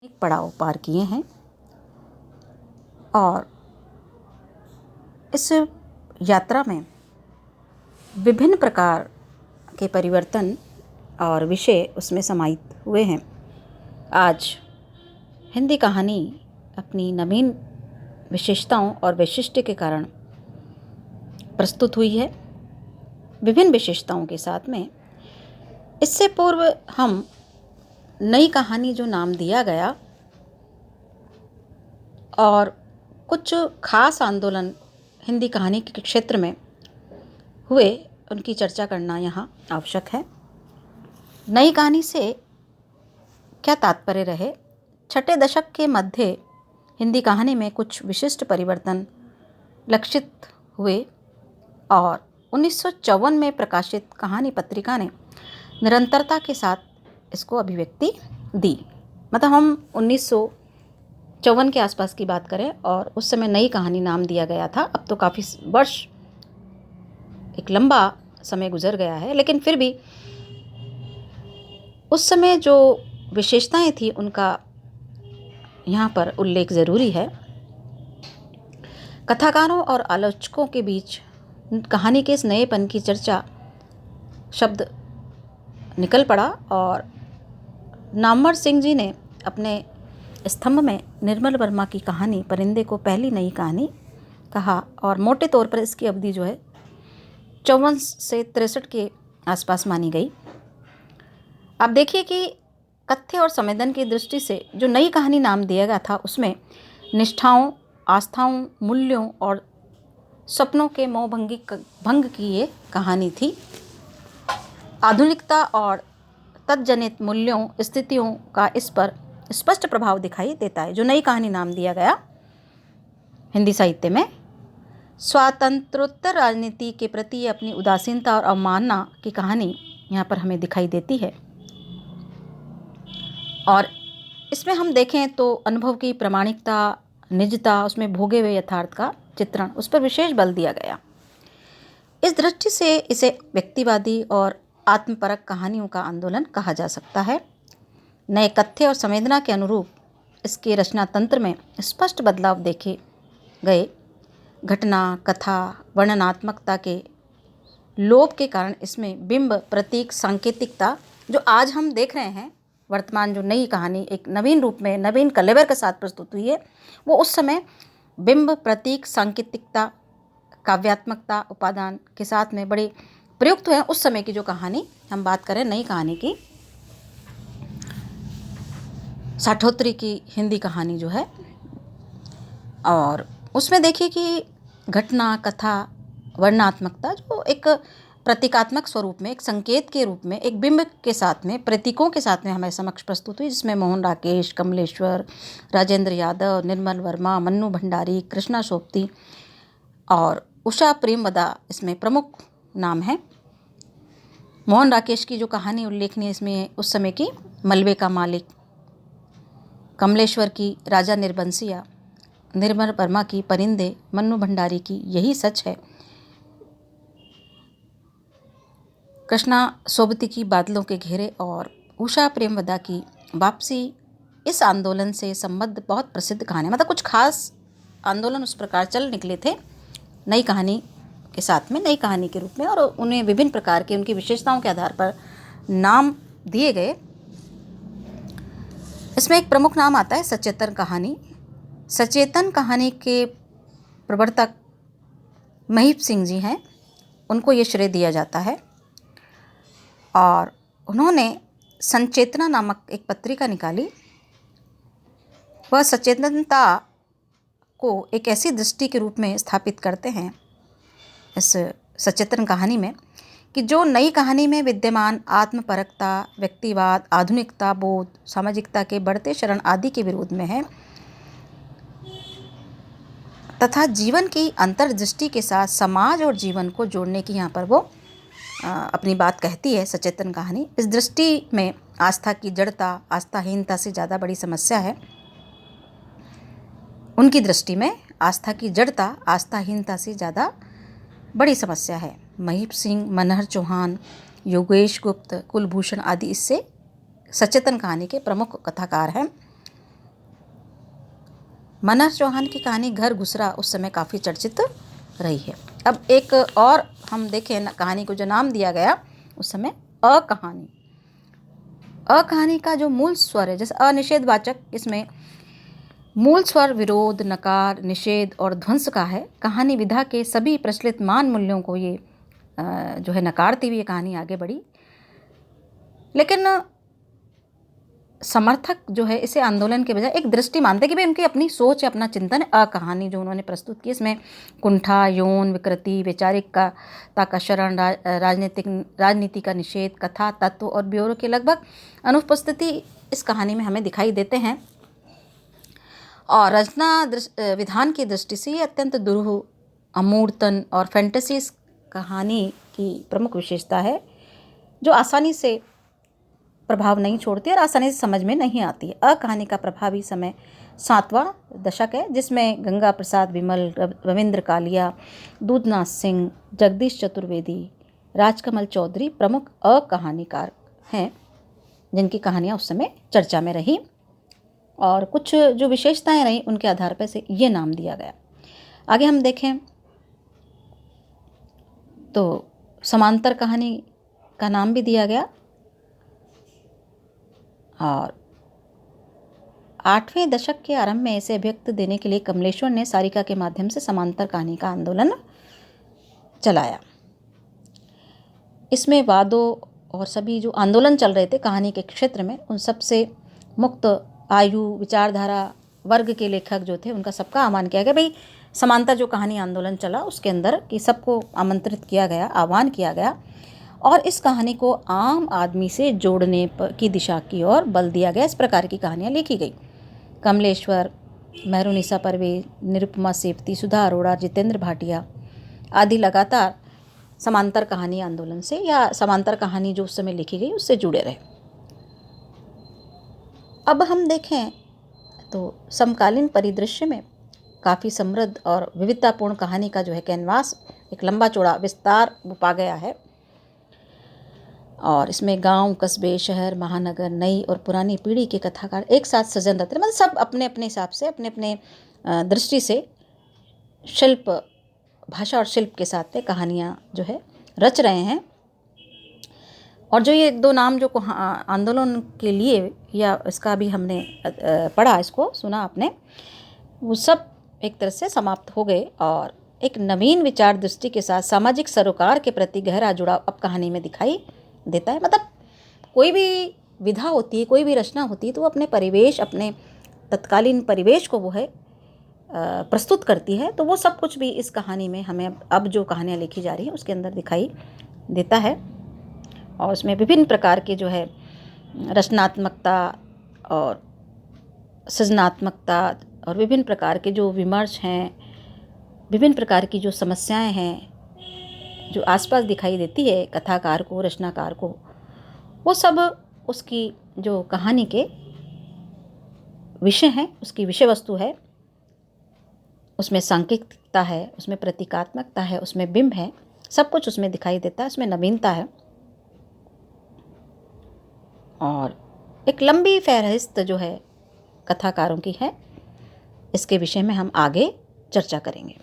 एक पड़ाव पार किए हैं और इस यात्रा में विभिन्न प्रकार के परिवर्तन और विषय उसमें समाहित हुए हैं। आज हिंदी कहानी अपनी नवीन विशेषताओं और वैशिष्ट्य के कारण प्रस्तुत हुई है। विभिन्न विशेषताओं के साथ में इससे पूर्व हम नई कहानी जो नाम दिया गया और कुछ खास आंदोलन हिंदी कहानी के क्षेत्र में हुए उनकी चर्चा करना यहाँ आवश्यक है। नई कहानी से क्या तात्पर्य रहे? छठे दशक के मध्य हिंदी कहानी में कुछ विशिष्ट परिवर्तन लक्षित हुए और 1954 में प्रकाशित कहानी पत्रिका ने निरंतरता के साथ इसको अभिव्यक्ति दी। मतलब हम 1954 के आसपास की बात करें और उस समय नई कहानी नाम दिया गया था। अब तो काफ़ी वर्ष, एक लंबा समय गुजर गया है, लेकिन फिर भी उस समय जो विशेषताएं थी उनका यहाँ पर उल्लेख ज़रूरी है। कथाकारों और आलोचकों के बीच कहानी के इस नएपन की चर्चा शब्द निकल पड़ा और नामवर सिंह जी ने अपने स्तंभ में निर्मल वर्मा की कहानी परिंदे को पहली नई कहानी कहा और मोटे तौर पर इसकी अवधि जो है 54 से 63 के आसपास मानी गई। आप देखिए कि कथ्य और संवेदन की दृष्टि से जो नई कहानी नाम दिया गया था उसमें निष्ठाओं, आस्थाओं, मूल्यों और सपनों के भंग की ये कहानी थी। आधुनिकता और तत्जनित मूल्यों, स्थितियों का इस पर स्पष्ट प्रभाव दिखाई देता है। जो नई कहानी नाम दिया गया हिंदी साहित्य में स्वातंत्रोत्तर राजनीति के प्रति अपनी उदासीनता और अवमानना की कहानी यहाँ पर हमें दिखाई देती है। और इसमें हम देखें तो अनुभव की प्रामाणिकता, निजता, उसमें भोगे हुए यथार्थ का चित्रण, उस पर विशेष बल दिया गया। इस दृष्टि से इसे व्यक्तिवादी और आत्मपरक कहानियों का आंदोलन कहा जा सकता है। नए कथ्य और संवेदना के अनुरूप इसके रचना तंत्र में स्पष्ट बदलाव देखे गए। घटना, कथा, वर्णनात्मकता के लोप के कारण इसमें बिंब, प्रतीक, सांकेतिकता जो आज हम देख रहे हैं, वर्तमान जो नई कहानी एक नवीन रूप में, नवीन कलेवर के साथ प्रस्तुत हुई है, वो उस समय बिंब, प्रतीक, सांकेतिकता, काव्यात्मकता, उपादान के साथ में बड़े प्रयुक्त हुए हैं। उस समय की जो कहानी हम बात करें नई कहानी की, साठोत्तरी की हिंदी कहानी जो है, और उसमें देखिए कि घटना, कथा, वर्णनात्मकता जो एक प्रतीकात्मक स्वरूप में, एक संकेत के रूप में, एक बिंब के साथ में, प्रतीकों के साथ में हमारे समक्ष प्रस्तुत हुई, जिसमें मोहन राकेश, कमलेश्वर, राजेंद्र यादव, निर्मल वर्मा, मन्नू भंडारी, कृष्णा सोबती और उषा प्रेमवदा इसमें प्रमुख नाम है। मोहन राकेश की जो कहानी उल्लेखनीय इसमें उस समय की मलबे का मालिक, कमलेश्वर की राजा निर्बंसिया, निर्मल वर्मा की परिंदे, मन्नू भंडारी की यही सच है, कृष्णा सोबती की बादलों के घेरे और उषा प्रेमवदा की वापसी इस आंदोलन से संबद्ध बहुत प्रसिद्ध कहानी। मतलब कुछ खास आंदोलन उस प्रकार चल निकले थे नई कहानी के साथ में, नई कहानी के रूप में, और उन्हें विभिन्न प्रकार के उनकी विशेषताओं के आधार पर नाम दिए गए। इसमें एक प्रमुख नाम आता है सचेतन कहानी। सचेतन कहानी के प्रवर्तक महीप सिंह जी हैं, उनको ये श्रेय दिया जाता है और उन्होंने संचेतना नामक एक पत्रिका निकाली। वह सचेतनता को एक ऐसी दृष्टि के रूप में स्थापित करते हैं इस सचेतन कहानी में कि जो नई कहानी में विद्यमान आत्मपरकता, व्यक्तिवाद, आधुनिकता बोध, सामाजिकता के बढ़ते शरण आदि के विरोध में है तथा जीवन की अंतर्दृष्टि के साथ समाज और जीवन को जोड़ने की यहाँ पर वो अपनी बात कहती है सचेतन कहानी। इस दृष्टि में आस्था की जड़ता, आस्थाहीनता से ज़्यादा बड़ी समस्या है। उनकी दृष्टि में आस्था की जड़ता, आस्थाहीनता से ज़्यादा बड़ी समस्या है। महीप सिंह, मनहर चौहान, योगेश गुप्त, कुलभूषण आदि इससे सचेतन कहानी के प्रमुख कथाकार हैं। मनहर चौहान की कहानी घर घुसरा उस समय काफ़ी चर्चित रही है। अब एक और हम देखें कहानी को जो नाम दिया गया उस समय अकहानी। अकहानी का जो मूल स्वर है, जैसे अनिषेधवाचक, इसमें मूल स्वर विरोध, नकार, निषेध और ध्वंस का है। कहानी विधा के सभी प्रचलित मान मूल्यों को ये जो है नकारती हुई ये कहानी आगे बढ़ी। लेकिन समर्थक जो है इसे आंदोलन के बजाय एक दृष्टि मानते कि भाई उनकी अपनी सोच है, अपना चिंतन है। कहानी जो उन्होंने प्रस्तुत की इसमें कुंठा, यौन विकृति, वैचारिकता का शरण, राजनीति का निषेध, कथा, तत्व और ब्योरों के लगभग अनुपस्थिति इस कहानी में हमें दिखाई देते हैं। और रचना विधान की दृष्टि से ये अत्यंत दुरूह, अमूर्तन और फैंटेसी इस कहानी की प्रमुख विशेषता है, जो आसानी से प्रभाव नहीं छोड़ती और आसानी से समझ में नहीं आती है। अकहानी का प्रभावी समय 7वां दशक है, जिसमें गंगा प्रसाद विमल, रविंद्र कालिया, दूधनाथ सिंह, जगदीश चतुर्वेदी, राजकमल चौधरी प्रमुख अकहानीकार हैं, जिनकी कहानियाँ उस समय चर्चा में रही और कुछ जो विशेषताएं रहीं उनके आधार पर से ये नाम दिया गया। आगे हम देखें तो समांतर कहानी का नाम भी दिया गया और 8वें दशक के आरंभ में इसे अभिव्यक्ति देने के लिए कमलेश्वर ने सारिका के माध्यम से समांतर कहानी का आंदोलन चलाया। इसमें वादों और सभी जो आंदोलन चल रहे थे कहानी के क्षेत्र में, उन सबसे मुक्त आयु, विचारधारा वर्ग के लेखक जो थे उनका सबका आह्वान किया गया। भाई समांतर जो कहानी आंदोलन चला उसके अंदर कि सबको आमंत्रित किया गया, आह्वान किया गया और इस कहानी को आम आदमी से जोड़ने की दिशा की ओर बल दिया गया। इस प्रकार की कहानियाँ लिखी गई। कमलेश्वर, मेहरुनिसा परवेज, निरुपमा सेवती, सुधा अरोड़ा, जितेंद्र भाटिया आदि लगातार समांतर कहानी आंदोलन से या समांतर कहानी जो उस समय लिखी गई उससे जुड़े रहे। अब हम देखें तो समकालीन परिदृश्य में काफ़ी समृद्ध और विविधतापूर्ण कहानी का जो है कैनवास एक लंबा चौड़ा विस्तार पा गया है और इसमें गांव, कस्बे, शहर, महानगर, नई और पुरानी पीढ़ी के कथाकार एक साथ सजन रहते हैं। मतलब सब अपने अपने हिसाब से, अपने अपने दृष्टि से शिल्प, भाषा और शिल्प के साथ में कहानियाँ जो है रच रहे हैं। और जो ये 2 नाम जो आंदोलन के लिए या इसका भी हमने पढ़ा, इसको सुना आपने, वो सब एक तरह से समाप्त हो गए और एक नवीन विचार दृष्टि के साथ सामाजिक सरोकार के प्रति गहरा जुड़ाव अब कहानी में दिखाई देता है। मतलब कोई भी विधा होती है, कोई भी रचना होती है तो वो अपने परिवेश, अपने तत्कालीन परिवेश को वो है प्रस्तुत करती है। तो वो सब कुछ भी इस कहानी में हमें अब जो कहानियाँ लिखी जा रही हैं उसके अंदर दिखाई देता है और उसमें विभिन्न प्रकार के जो है रचनात्मकता और सृजनात्मकता और विभिन्न प्रकार के जो विमर्श हैं, विभिन्न प्रकार की जो समस्याएं हैं जो आसपास दिखाई देती है कथाकार को, रचनाकार को, वो सब उसकी जो कहानी के विषय हैं, उसकी विषय वस्तु है। उसमें सांकेतिकता है, उसमें प्रतीकात्मकता है, उसमें बिंब है, सब कुछ उसमें दिखाई देता है, उसमें नवीनता है। और एक लंबी फहरिस्त जो है कथाकारों की है, इसके विषय में हम आगे चर्चा करेंगे।